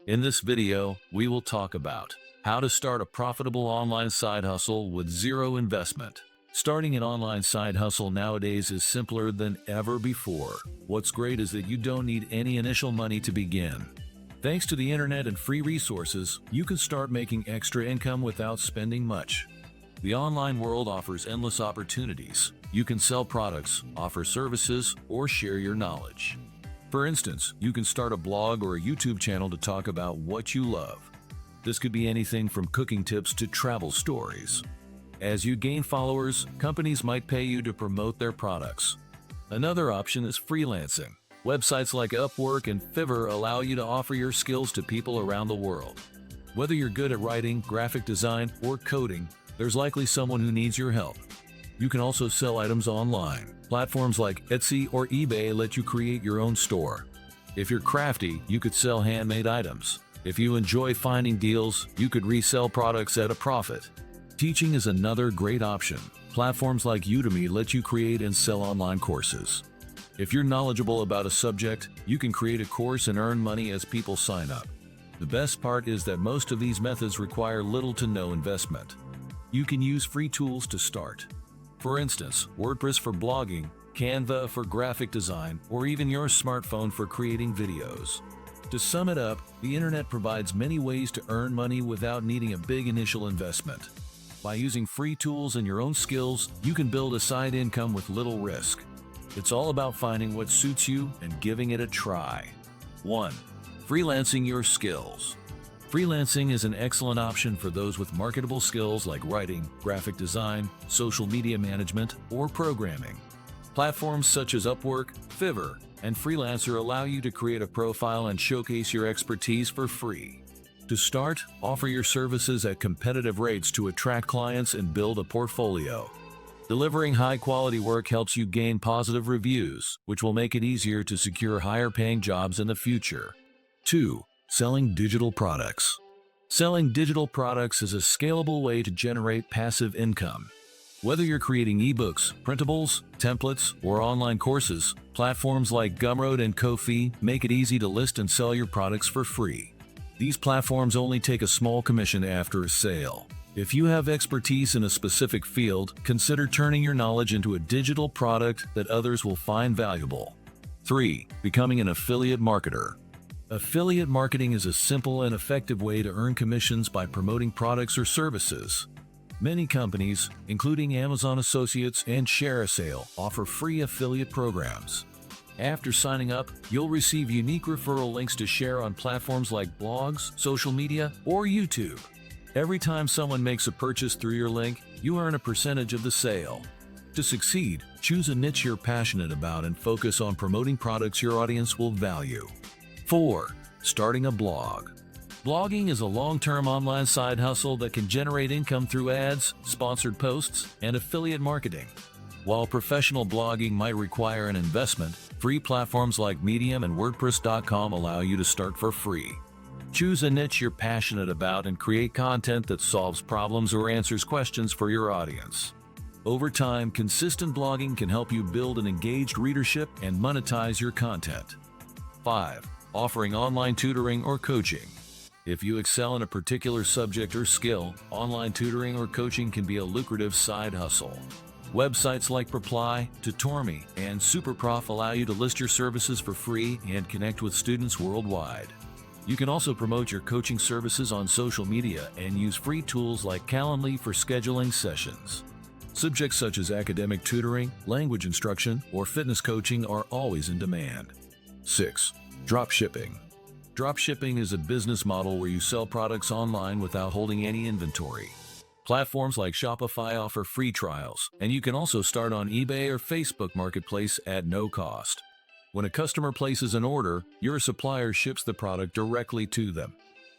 In this video, we will talk about how to start a profitable online side hustle with zero investment. Starting an online side hustle nowadays is simpler than ever before. What's great is that you don't need any initial money to begin. Thanks to the internet and free resources, you can start making extra income without spending much. The online world offers endless opportunities. You can sell products, offer services, or share your knowledge. For instance, you can start a blog or a YouTube channel to talk about what you love. This could be anything from cooking tips to travel stories. As you gain followers, companies might pay you to promote their products. Another option is freelancing. Websites like Upwork and Fiverr allow you to offer your skills to people around the world. Whether you're good at writing, graphic design, or coding, there's likely someone who needs your help. You can also sell items online. Platforms like Etsy or eBay let you create your own store. If you're crafty, you could sell handmade items. If you enjoy finding deals, you could resell products at a profit. Teaching is another great option. Platforms like Udemy let you create and sell online courses. If you're knowledgeable about a subject, you can create a course and earn money as people sign up. The best part is that most of these methods require little to no investment. You can use free tools to start. For instance, WordPress for blogging, Canva for graphic design, or even your smartphone for creating videos. To sum it up, the internet provides many ways to earn money without needing a big initial investment. By using free tools and your own skills, you can build a side income with little risk. It's all about finding what suits you and giving it a try. 1. Freelancing your skills. Freelancing is an excellent option for those with marketable skills like writing, graphic design, social media management, or programming. Platforms such as Upwork, Fiverr, and Freelancer allow you to create a profile and showcase your expertise for free. To start, offer your services at competitive rates to attract clients and build a portfolio. Delivering high-quality work helps you gain positive reviews, which will make it easier to secure higher-paying jobs in the future. 2. Selling digital products. Selling digital products is a scalable way to generate passive income. Whether you're creating ebooks, printables, templates, or online courses, platforms like Gumroad and Ko-fi make it easy to list and sell your products for free. These platforms only take a small commission after a sale. If you have expertise in a specific field, consider turning your knowledge into a digital product that others will find valuable. 3. Becoming an affiliate marketer. Affiliate marketing is a simple and effective way to earn commissions by promoting products or services. Many companies, including Amazon Associates and ShareASale, offer free affiliate programs. After signing up, you'll receive unique referral links to share on platforms like blogs, social media, or YouTube. Every time someone makes a purchase through your link, you earn a percentage of the sale. To succeed, choose a niche you're passionate about and focus on promoting products your audience will value. 4. Starting a blog. Blogging is a long-term online side hustle that can generate income through ads, sponsored posts, and affiliate marketing. While professional blogging might require an investment, free platforms like Medium and WordPress.com allow you to start for free. Choose a niche you're passionate about and create content that solves problems or answers questions for your audience. Over time, consistent blogging can help you build an engaged readership and monetize your content. 5. Offering online tutoring or coaching. If you excel in a particular subject or skill, online tutoring or coaching can be a lucrative side hustle. Websites like Reply, Tutorme, and Superprof allow you to list your services for free and connect with students worldwide. You can also promote your coaching services on social media and use free tools like Calendly for scheduling sessions. Subjects such as academic tutoring, language instruction, or fitness coaching are always in demand. 6. Dropshipping. Dropshipping is a business model where you sell products online without holding any inventory. Platforms like Shopify offer free trials, and you can also start on eBay or Facebook Marketplace at no cost. When a customer places an order, your supplier ships the product directly to them.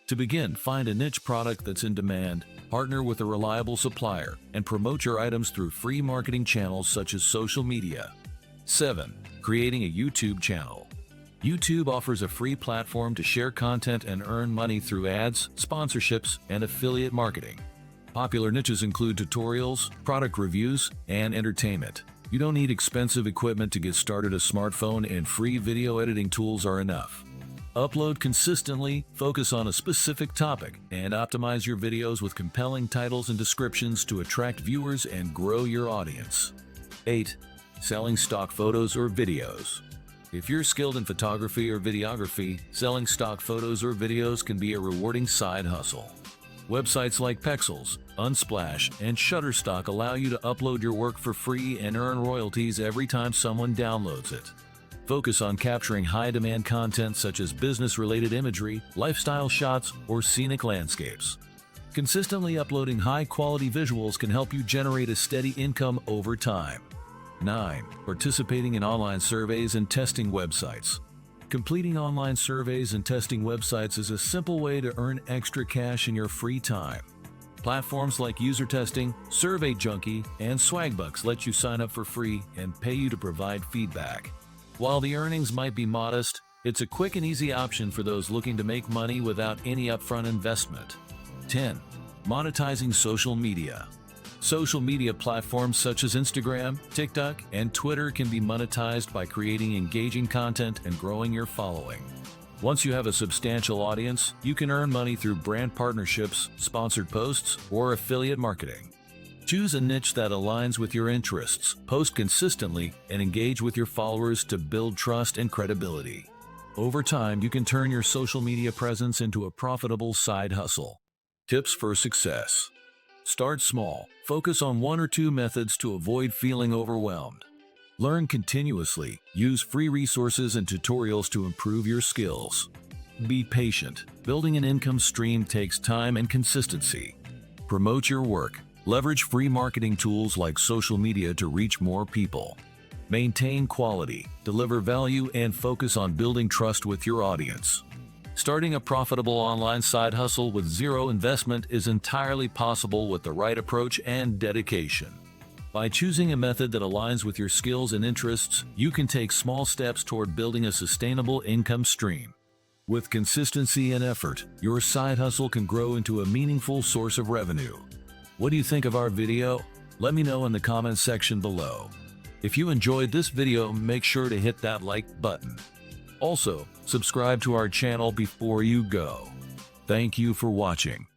To begin, find a niche product that's in demand, partner with a reliable supplier, and promote your items through free marketing channels such as social media. 7. Creating a YouTube channel. YouTube offers a free platform to share content and earn money through ads, sponsorships, and affiliate marketing. Popular niches include tutorials, product reviews, and entertainment. You don't need expensive equipment to get started. A smartphone and free video editing tools are enough. Upload consistently, focus on a specific topic, and optimize your videos with compelling titles and descriptions to attract viewers and grow your audience. 8. Selling stock photos or videos. If you're skilled in photography or videography, selling stock photos or videos can be a rewarding side hustle. Websites like Pexels, Unsplash, and Shutterstock allow you to upload your work for free and earn royalties every time someone downloads it. Focus on capturing high-demand content such as business-related imagery, lifestyle shots, or scenic landscapes. Consistently uploading high-quality visuals can help you generate a steady income over time. 9. Participating in online surveys and testing websites. Completing online surveys and testing websites is a simple way to earn extra cash in your free time. Platforms like User Testing, Survey Junkie, and Swagbucks let you sign up for free and pay you to provide feedback. While the earnings might be modest, it's a quick and easy option for those looking to make money without any upfront investment. 10. Monetizing social media. Social media platforms such as Instagram, TikTok, and Twitter can be monetized by creating engaging content and growing your following. Once you have a substantial audience, you can earn money through brand partnerships, sponsored posts, or affiliate marketing. Choose a niche that aligns with your interests, post consistently, and engage with your followers to build trust and credibility. Over time, you can turn your social media presence into a profitable side hustle. Tips for success. Start small. Focus on 1 or 2 methods to avoid feeling overwhelmed. Learn continuously. Use free resources and tutorials to improve your skills. Be patient. Building an income stream takes time and consistency. Promote your work. Leverage free marketing tools like social media to reach more people. Maintain quality. Deliver value and focus on building trust with your audience. Starting a profitable online side hustle with zero investment is entirely possible with the right approach and dedication. By choosing a method that aligns with your skills and interests, you can take small steps toward building a sustainable income stream. With consistency and effort, your side hustle can grow into a meaningful source of revenue. What do you think of our video? Let me know in the comments section below. If you enjoyed this video, make sure to hit that like button. Also, subscribe to our channel before you go. Thank you for watching.